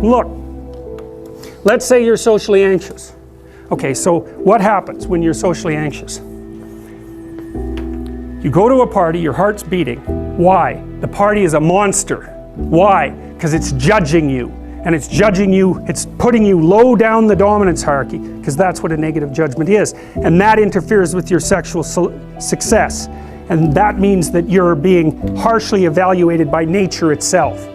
look, let's say you're socially anxious. Okay, so what happens when you're socially anxious? You go to a party, your heart's beating. Why? The party is a monster. Why? Because it's judging you. And it's judging you, it's putting you low down the dominance hierarchy, because that's what a negative judgment is. And that interferes with your sexual success. And that means that you're being harshly evaluated by nature itself.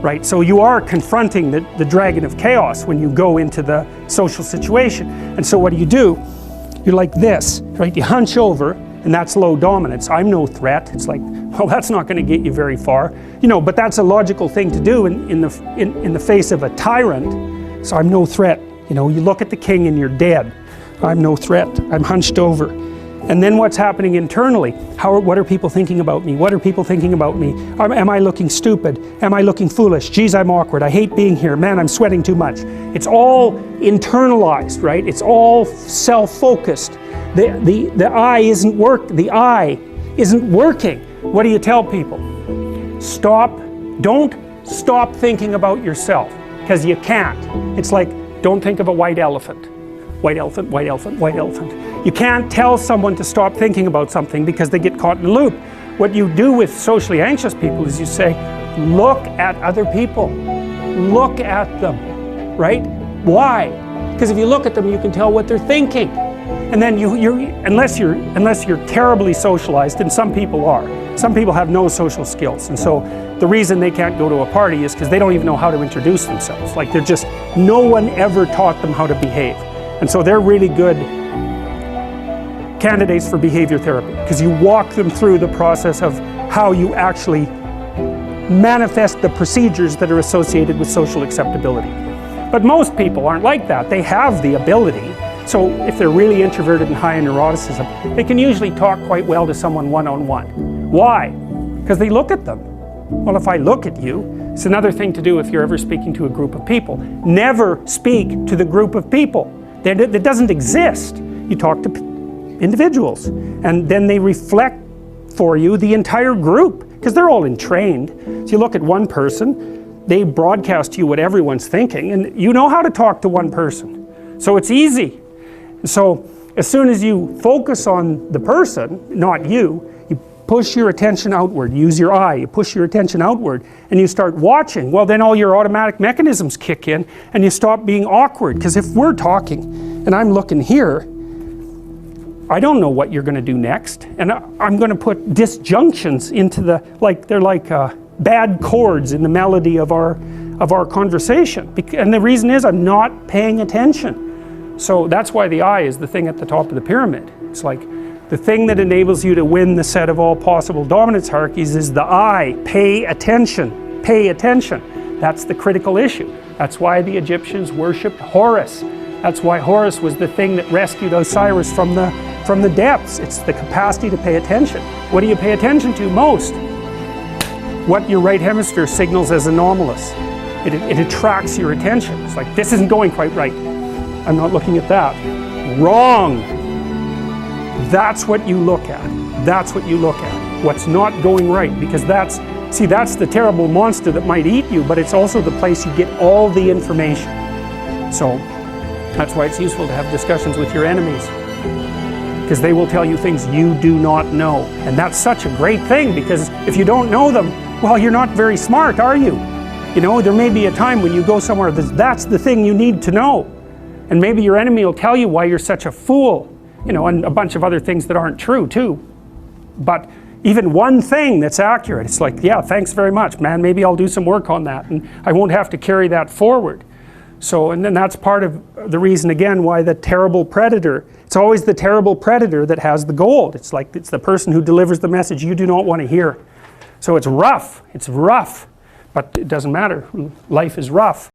Right? So you are confronting the dragon of chaos when you go into the social situation. And so what do? You're like this, right? You hunch over, and that's low dominance. I'm no threat. It's like, well, that's not going to get you very far. You know, but that's a logical thing to do in the face of a tyrant. So I'm no threat. You know, you look at the king and you're dead. I'm no threat. I'm hunched over. And then what's happening internally? What are people thinking about me? What are people thinking about me? Am I looking stupid? Am I looking foolish? Geez, I'm awkward. I hate being here. Man, I'm sweating too much. It's all internalized, right? It's all self-focused. The eye isn't working. What do you tell people? Don't stop thinking about yourself, because you can't. It's like, don't think of a white elephant. White elephant, white elephant, white elephant. You can't tell someone to stop thinking about something because they get caught in a loop. What you do with socially anxious people is you say, look at other people. Look at them, right? Why? Because if you look at them, you can tell what they're thinking. And then unless you're terribly socialized, and some people are. Some people have no social skills, and so the reason they can't go to a party is because they don't even know how to introduce themselves. Like no one ever taught them how to behave. And so they're really good candidates for behavior therapy, because you walk them through the process of how you actually manifest the procedures that are associated with social acceptability. But most people aren't like that. They have the ability. So if they're really introverted and high in neuroticism, they can usually talk quite well to someone one-on-one. Why? Because they look at them. Well, if I look at you, it's another thing to do if you're ever speaking to a group of people. Never speak to the group of people. That doesn't exist. You talk to individuals, and then they reflect for you the entire group, because they're all entrained. So you look at one person, they broadcast to you what everyone's thinking, and you know how to talk to one person. So it's easy. So as soon as you focus on the person, not you, you push your attention outward, use your eye, you push your attention outward, and you start watching. Well, then all your automatic mechanisms kick in, and you stop being awkward. Because if we're talking, and I'm looking here, I don't know what you're going to do next, and I'm going to put disjunctions into they're like bad chords in the melody of our conversation. And the reason is I'm not paying attention. So that's why the eye is the thing at the top of the pyramid. It's like the thing that enables you to win the set of all possible dominance hierarchies is the eye. Pay attention. Pay attention. That's the critical issue. That's why the Egyptians worshipped Horus. That's why Horus was the thing that rescued Osiris from the depths. It's the capacity to pay attention. What do you pay attention to most? What your right hemisphere signals as anomalous. It attracts your attention. It's like, this isn't going quite right. I'm not looking at that. Wrong. That's what you look at. That's what you look at. What's not going right, because that's the terrible monster that might eat you, but it's also the place you get all the information. So that's why it's useful to have discussions with your enemies, because they will tell you things you do not know. And that's such a great thing, because if you don't know them, well, you're not very smart, are you? You know, there may be a time when you go somewhere that's the thing you need to know. And maybe your enemy will tell you why you're such a fool, you know, and a bunch of other things that aren't true too. But even one thing that's accurate, it's like, yeah, thanks very much, man. Maybe I'll do some work on that, and I won't have to carry that forward. So, and then that's part of the reason, again, why the terrible predator, it's always the terrible predator that has the gold. It's like, it's the person who delivers the message you do not want to hear. So it's rough, but it doesn't matter. Life is rough.